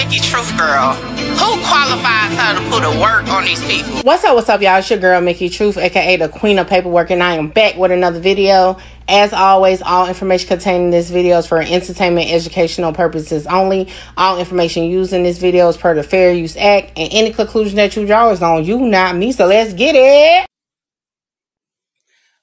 Mickey Truth girl. Who qualifies her to put a work on these people? What's up, y'all? It's your girl, Mickey Truth, aka the Queen of Paperwork, and I am back with another video. As always, all information contained in this video is for entertainment, educational purposes only. All information used in this video is per the Fair Use Act, and any conclusion that you draw is on you, not me. So let's get it.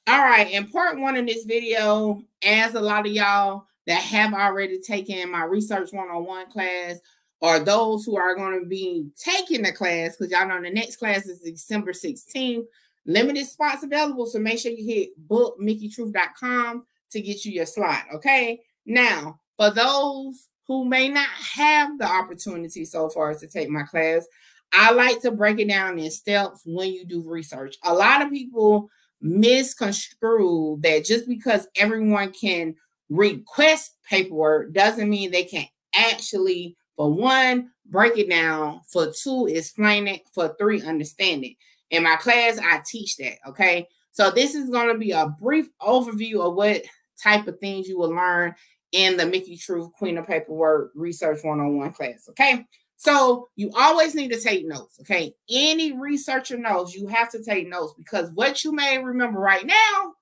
All right, in part one of this video, as a lot of y'all that have already taken my Research 101 class, or those who are going to be taking the class, because y'all know the next class is December 16th. Limited spots available, so make sure you hit bookmickytruth.com to get you your slot, okay? Now, for those who may not have the opportunity so far to take my class, I like to break it down in steps when you do research. A lot of people misconstrue that just because everyone can request paperwork doesn't mean they can actually, for one, break it down, for two, explain it, for three, understand it. In my class, I teach that, okay? So this is going to be a brief overview of what type of things you will learn in the Mickey Truth Queen of Paperwork Research 101 class, okay? So you always need to take notes, okay? Any researcher knows you have to take notes, because what you may remember right now,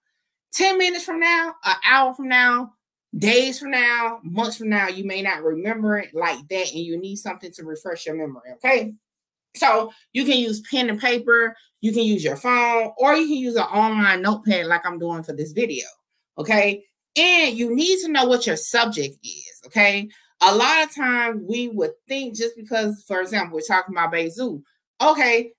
10 minutes from now, an hour from now, days from now, months from now, you may not remember it like that, and you need something to refresh your memory, okay? So you can use pen and paper, you can use your phone, or you can use an online notepad like I'm doing for this video, okay? And you need to know what your subject is, okay? A lot of times we would think just because, for example, we're talking about Beizou, okay,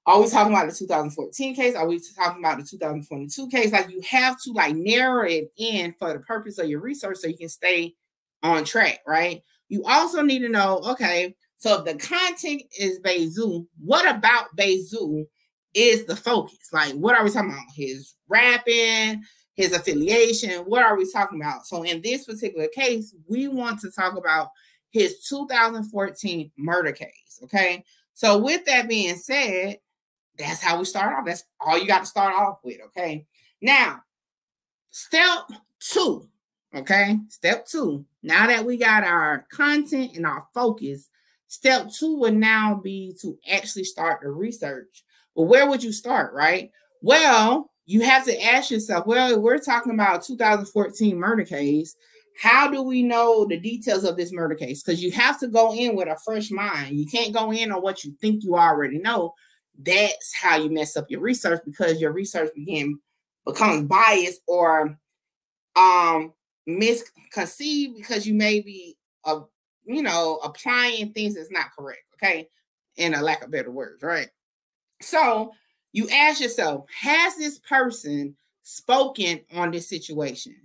are we talking about the 2014 case? Are we talking about the 2022 case? Like, you have to like narrow it in for the purpose of your research so you can stay on track, right? You also need to know, okay, so if the content is Beizou, what about Beizou is the focus? Like, what are we talking about? His rapping, his affiliation, what are we talking about? So in this particular case, we want to talk about his 2014 murder case, okay? So with that being said, that's how we start off. That's all you got to start off with, okay? Now, step two, okay? Step two, now that we got our content and our focus, step two would now be to actually start the research. Well, where would you start, right? Well, you have to ask yourself, well, we're talking about a 2014 murder case. How do we know the details of this murder case? Because you have to go in with a fresh mind. You can't go in on what you think you already know. That's how you mess up your research, because your research becomes biased or misconceived, because you may be applying things that's not correct, okay? In a lack of better words, right? So you ask yourself, has this person spoken on this situation?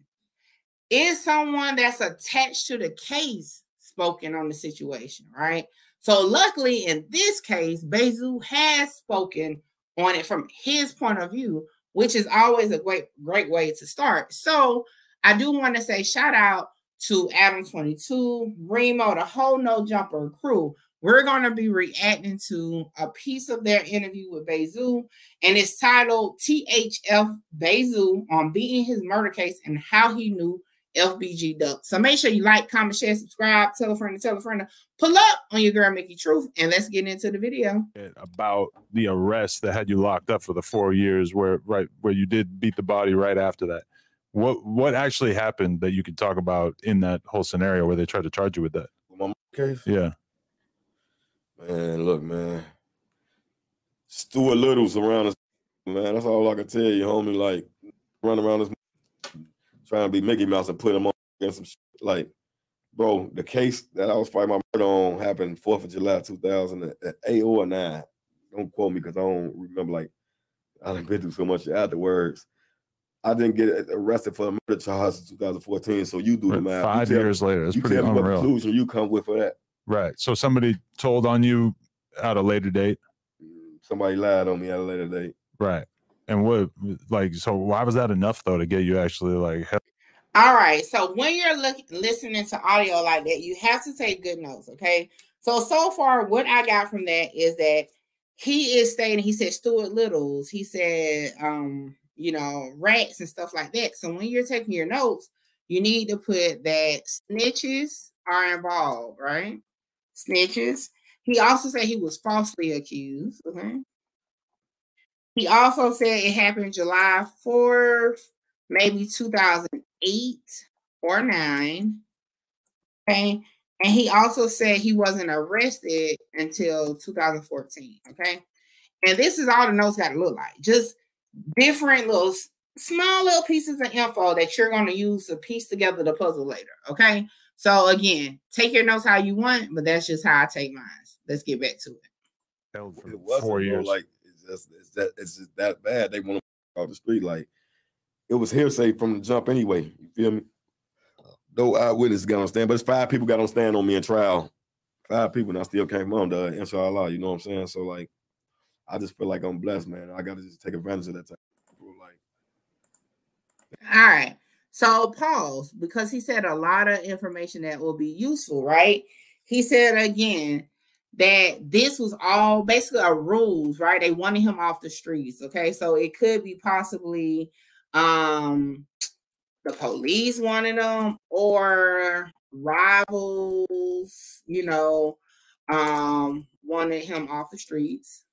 Is someone that's attached to the case spoken on the situation, right? So luckily in this case, Beizou has spoken on it from his point of view, which is always a great way to start. So I do want to say shout out to Adam22, Remo, the whole No Jumper crew. We're going to be reacting to a piece of their interview with Beizou, and it's titled THF Beizou on beating his murder case and how he knew FBG ducked. So make sure you like, comment, share, subscribe, tell a friend, pull up on your girl Mickey Truth, and let's get into the video. About the arrest that had you locked up for the 4 years, where you did beat the body right after that. What actually happened that you could talk about in that whole scenario where they tried to charge you with that? My case? Yeah. Man, look, man. Stuart Little's around us, man. That's all I can tell you, homie. Like, run around this trying to be Mickey Mouse and put him on against some shit. Like, bro, the case that I was fighting my murder on happened 4th of July 2008 or 9. Don't quote me because I don't remember. Like, I done been through so much afterwards. I didn't get arrested for a murder charge in 2014, so you do the math. 5 years later. That's pretty unreal. What conclusion you come with for that. Right. So somebody told on you at a later date? Somebody lied on me at a later date. Right. And so why was that enough, though, to get you actually, like, help? All right. So when you're listening to audio like that, you have to take good notes, okay? So far, what I got from that is that he is stating, he said Stuart Littles, he said, rats and stuff like that. So when you're taking your notes, you need to put that snitches are involved, right? snitches. He also said he was falsely accused. Okay. He also said it happened July 4th, maybe 2008 or 9. Okay. And he also said he wasn't arrested until 2014. Okay. And this is all the notes got to look like. Just different little small little pieces of info that you're going to use to piece together the puzzle later. Okay. So again, take your notes how you want, but that's just how I take mine. Let's get back to it. Held for It wasn't, 4 years. Like it's just that bad. They want to off the street. Like it was hearsay from the jump anyway. You feel me? No eyewitness got on stand, but it's 5 people got on stand on me in trial. 5 people, and I still came home to inshallah. You know what I'm saying? So like, I just feel like I'm blessed, man. I got to just take advantage of that time. Like, all right. So pause, because he said a lot of information that will be useful, right? He said again that this was all basically a rules, right? They wanted him off the streets. Okay. So it could be possibly the police wanted him or rivals, you know, wanted him off the streets.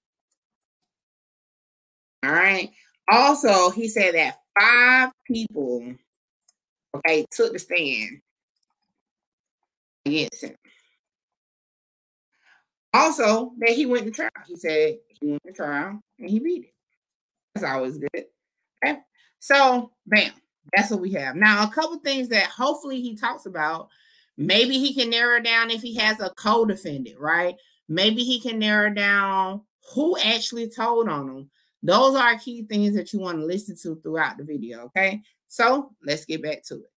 All right. Also, he said that 5 people, okay, took the stand against him. Also, that he went to trial. He said he went to trial and he beat it. That's always good. Okay. So, bam, that's what we have. Now, a couple things that hopefully he talks about. Maybe he can narrow down if he has a co-defendant, right? Maybe he can narrow down who actually told on him. Those are key things that you want to listen to throughout the video, okay? So, let's get back to it.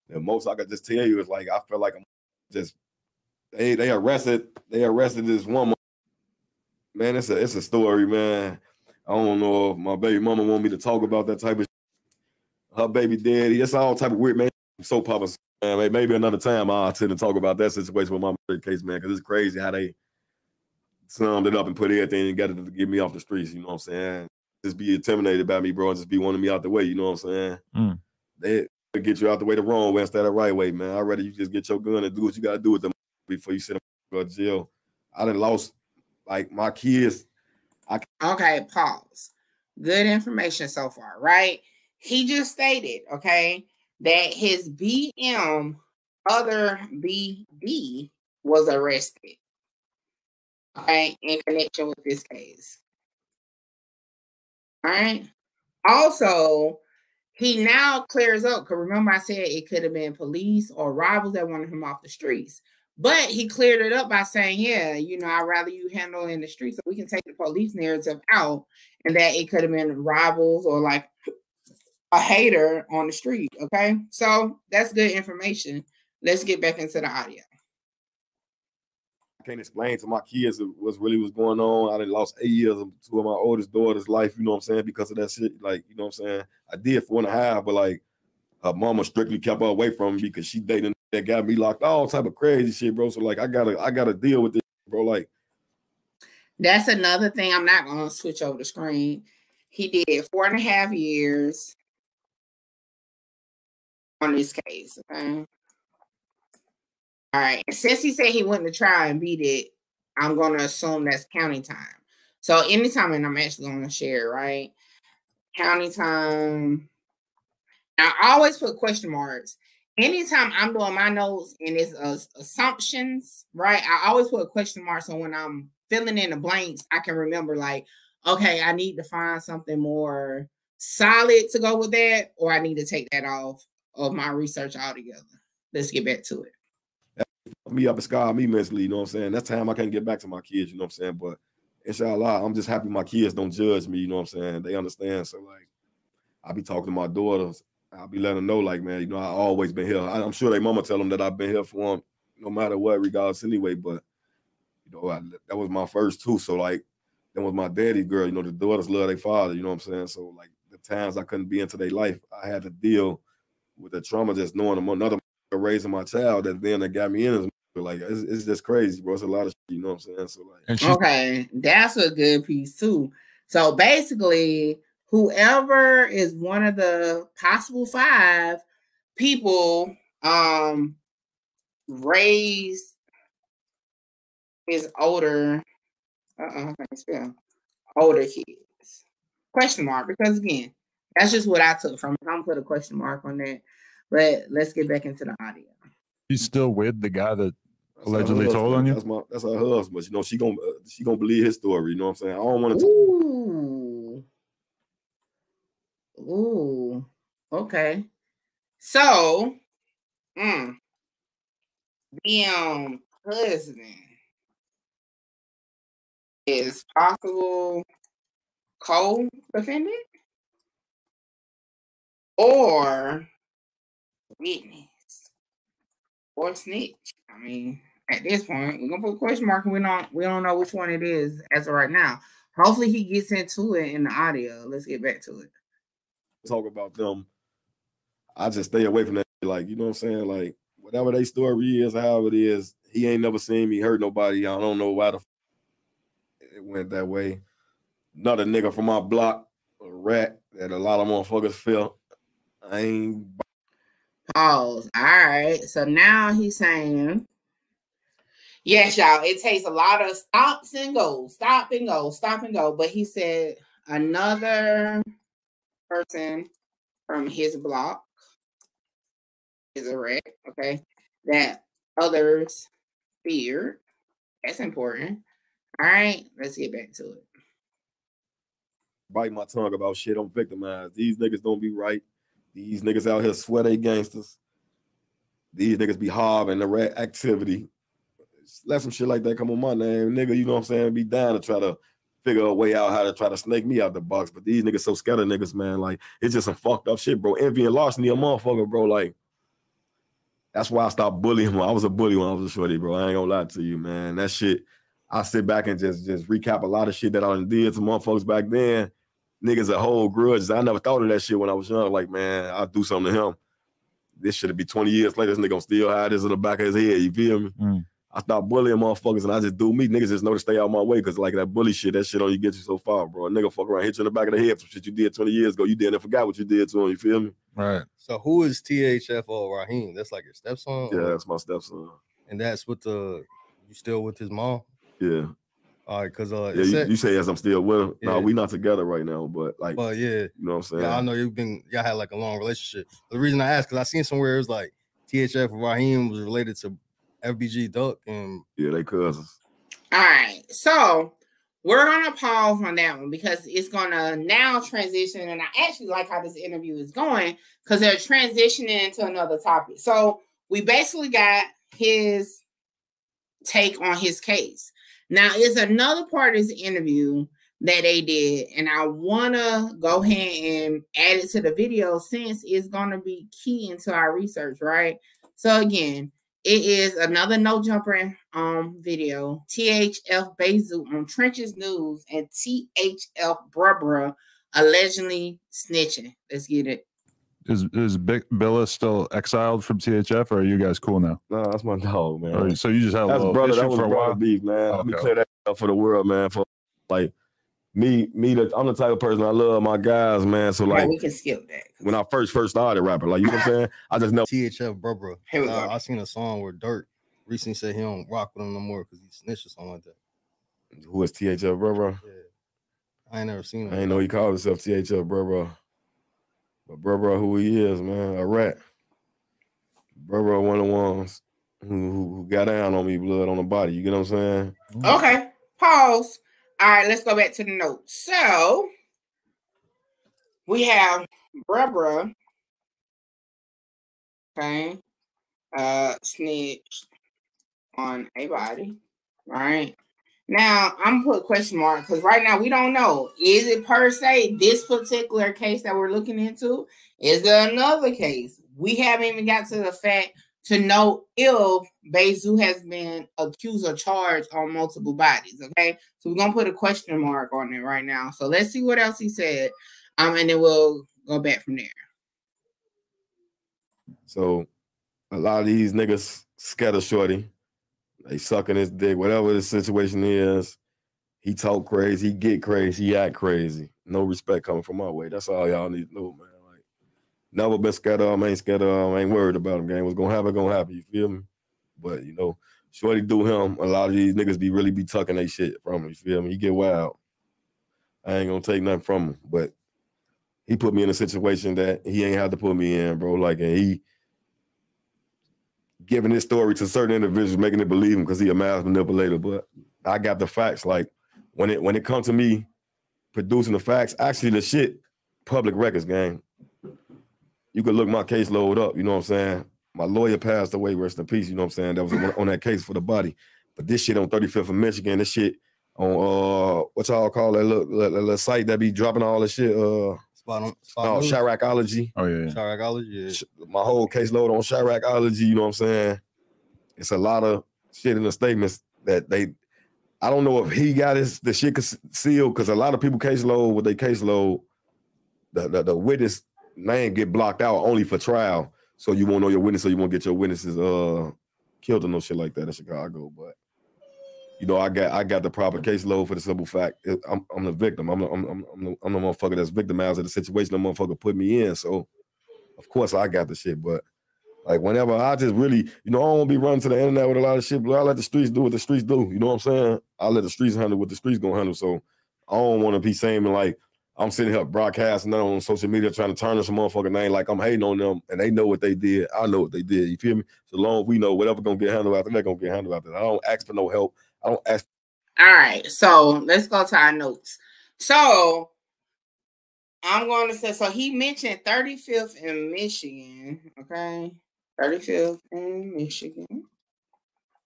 The most I could just tell you is like, I feel like I'm just, they arrested this woman. Man, it's a story, man. I don't know if my baby mama want me to talk about that type of shit. Her baby daddy. It's all type of weird, man. Soap operas, man. Maybe another time I'll tend to talk about that situation with my case, man, because it's crazy how they summed it up and put everything together to get me off the streets. You know what I'm saying? Just be intimidated by me, bro, and just be wanting me out the way. You know what I'm saying? They get you out the way the wrong way instead of the right way, man. I'd rather you just get your gun and do what you got to do with them before you sit in jail. I done lost, like, my kids. Okay, pause. Good information so far, right? He just stated, okay, that his BM, other BD, was arrested, okay, in connection with this case. All right. Also, he now clears up, because remember I said it could have been police or rivals that wanted him off the streets. But he cleared it up by saying, yeah, you know, I'd rather you handle in the streets so we can take the police narrative out, and that it could have been rivals or like a hater on the street. Okay. So that's good information. Let's get back into the audio. I can't explain to my kids what really was going on. I done lost 8 years of 2 of my oldest daughter's life, you know what I'm saying, because of that shit. Like, you know what I'm saying? I did 4.5, but like her mama strictly kept her away from me because she dated that got me locked, all type of crazy shit, bro. So like I gotta deal with this, bro. Like, that's another thing. I'm not gonna switch over the screen. He did 4.5 years on this case. Okay. All right. And since he said he went to try and beat it, I'm gonna assume that's county time. So anytime, and I'm actually gonna share, right? County time. Now, I always put question marks. Anytime I'm doing my notes and it's assumptions, right? I always put question marks, so when I'm filling in the blanks, I can remember like, okay, I need to find something more solid to go with that, or I need to take that off of my research altogether. Let's get back to it. Me up and scar me mentally, you know what I'm saying? That's time I can't get back to my kids, you know what I'm saying? But inshallah, I'm just happy my kids don't judge me, you know what I'm saying? They understand. So like, I be talking to my daughters. I'll be letting them know, like, man, you know, I always been here. I'm sure their mama tell them that I've been here for them, no matter what, regardless anyway. But, you know, that was my first 2. So, like, that was my daddy girl. You know, the daughters love their father, you know what I'm saying? So, like, the times I couldn't be into their life, I had to deal with the trauma just knowing them, another raising my child that then that got me in. Like, it's just crazy, bro. It's a lot of shit, you know what I'm saying? So, like, okay, that's a good piece, too. So, basically, whoever is one of the possible 5 people raised his older, I can't spell, older kids? Question mark, because again, that's just what I took from it. I'm gonna put a question mark on that. But let's get back into the audio. He's still with the guy that That's allegedly her told on husband. you? That's her husband. But, you know, she gonna believe his story. You know what I'm saying? I don't want to. Ooh. Okay. So, the husband is possible co-defendant or witness or snitch. I mean, at this point, we're gonna put a question mark, and we don't know which one it is as of right now. Hopefully, he gets into it in the audio. Let's get back to it. Talk about them. I just stay away from that. Like, you know what I'm saying? Like, whatever their story is, however it is, he ain't never seen me hurt nobody. I don't know why it went that way. Another nigga from my block, a rat that a lot of motherfuckers feel. I ain't. Pause. All right. So now he's saying, yes, y'all, it takes a lot of stops and goes, stop and go, stop and go. But he said another person from his block is a rat, okay, that others feared. That's important. All right, let's get back to it. Bite my tongue about shit. I'm victimized. These niggas don't be right. These niggas out here swear they gangsters. These niggas be hobbing the rat activity. Let some shit like that come on my name, nigga. You know what I'm saying? Be down to try to figure a way out how to try to snake me out the box. But these niggas so scared of niggas, man. Like, it's just some fucked up shit, bro. Envy and larceny a motherfucker, bro. Like, that's why I stopped bullying him. I was a bully when I was a shorty, bro. I ain't gonna lie to you, man. That shit, I sit back and just recap a lot of shit that I did to motherfuckers back then. Niggas a whole grudges. I never thought of that shit when I was young. Like, man, I'll do something to him. This should be 20 years later. This nigga gonna still hide this in the back of his head. You feel me? I stopped bullying motherfuckers and I just do me. Niggas just know to stay out my way because like that bully shit, that shit only gets you so far, bro. A nigga fuck around, hit you in the back of the head for shit you did 20 years ago. You didn't forgot what you did to him. You feel me? Right. So who is THFO Raheem? That's like your stepson? Yeah, that's my stepson. And that's with you still with his mom? Yeah. All right, because yeah, you say as I'm still with him. Yeah. No, we not together right now, but like, yeah, you know what I'm saying? Yeah, I know y'all had like a long relationship. The reason I asked, because I seen somewhere it was like THF Raheem was related to FBG Duck, and yeah, they cousins. All right, so we're gonna pause on that one because it's gonna now transition, and I actually like how this interview is going because they're transitioning into another topic. So we basically got his take on his case. Now, it's another part of this interview that they did, and I want to go ahead and add it to the video since it's going to be key into our research, right? So, again, it is another No Jumper video. THF Bezu on Trenches News and THF Bruh allegedly snitching. Let's get it. Is Billa still exiled from THF, or are you guys cool now? No, that's my dog, man. So you just had a little brother, issue that was for a while? Beef, man. Okay. Let me clear that up for the world, man. For like I'm the type of person I love my guys, man. So like, we can skip that. When I first started rapping, like, you know what I'm saying? I just know THF Bruh. Here we go. I seen a song where Dirt recently said he don't rock with him no more because he snitched or something like that. Who is THF Bruh? Yeah. I ain't never seen him. I ain't know he called himself THF Bruh. But Bruh, who he is, man, a rat. Bruh, one of the ones who got down on me, blood on the body. You get what I'm saying? Okay, pause. All right, let's go back to the notes. So we have Bruh, okay, snitched on a body, right? Now, I'm gonna put a question mark because right now we don't know. Is it per se this particular case that we're looking into? Is there another case? We haven't even got to the fact to know if Bezu has been accused or charged on multiple bodies, okay? So we're gonna put a question mark on it right now. So let's see what else he said, and then we'll go back from there. So a lot of these niggas scatter shorty. They sucking his dick, whatever the situation is. He talk crazy, he get crazy, he act crazy. No respect coming from my way. That's all y'all need to know, man. Like, never been scared of him, ain't scared of him, ain't worried about him, gang. What's gonna happen, you feel me? But you know, Shorty do him. A lot of these niggas really be tucking they shit from him. You feel me? He get wild. I ain't gonna take nothing from him, but he put me in a situation that he ain't had to put me in, bro. Like, and he giving his story to certain individuals, making it believe him because he a mass manipulator. But I got the facts. Like, when it comes to me producing the facts, actually the shit, public records, gang. You could look my caseload up, you know what I'm saying? My lawyer passed away, rest in peace, you know what I'm saying? That was on that case for the body. But this shit on 35th of Michigan, this shit on, what y'all call that little site that be dropping all this shit? Chiracology. Oh, yeah. Chiracology, yeah. My whole caseload on Chiracology, you know what I'm saying? It's a lot of shit in the statements that I don't know if he got the shit sealed, because a lot of people caseload with their caseload, the witness name get blocked out only for trial. So you won't know your witness, so you won't get your witnesses killed or no shit like that in Chicago. But you know, I got the proper caseload for the simple fact I'm the victim. I'm the motherfucker that's victimized of the situation the motherfucker put me in. So of course I got the shit. But like whenever I just really, you know, I don't want to be running to the internet with a lot of shit, but I let the streets do what the streets do. You know what I'm saying? I let the streets handle what the streets gonna handle. So I don't want to be saying like I'm sitting here broadcasting that on social media trying to turn this motherfucking name like I'm hating on them, and they know what they did. I know what they did. You feel me? So long as we know whatever gonna get handled after, they're gonna get handled after. I don't ask for no help. I don't ask. All right, so let's go to our notes. So I'm going to say, so he mentioned 35th in Michigan, okay? 35th in Michigan.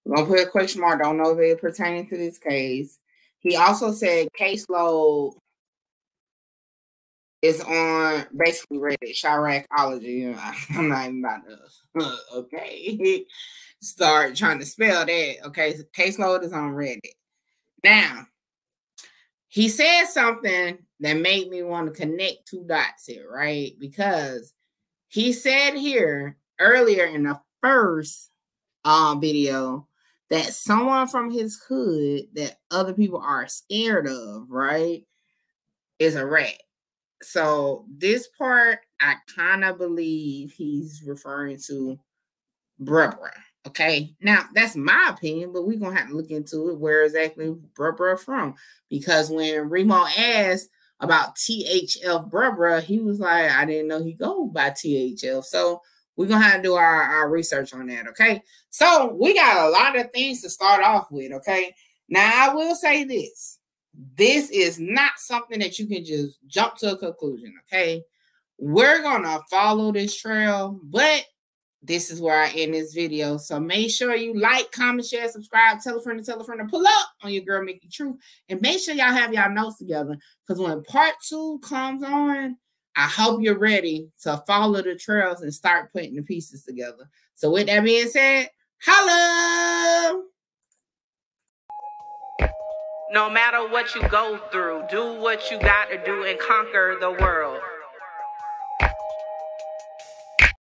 We're going to put a question mark. Don't know if it's pertaining to this case. He also said caseload is on basically Reddit, Chiracology. I'm not even about to, okay, start trying to spell that. Okay, so caseload is on Reddit. Now, he said something that made me want to connect two dots here, right? Because he said here earlier in the first video that someone from his hood that other people are scared of, right, is a rat. So this part, I kind of believe he's referring to Bruh. Okay, now that's my opinion, but we're gonna have to look into it. Where exactly Bruh from? Because when Remo asked about THF Bruh, he was like, I didn't know he go by THF. So we're gonna have to do our research on that. Okay, so we got a lot of things to start off with. Okay, now I will say this. This is not something that you can just jump to a conclusion, okay? We're going to follow this trail, but this is where I end this video. So make sure you like, comment, share, subscribe, tell a friend to pull up on your girl, Mickey Truth. And make sure y'all have y'all notes together, because when part 2 comes on, I hope you're ready to follow the trails and start putting the pieces together. So with that being said, holla! No matter what you go through, do what you got to do and conquer the world.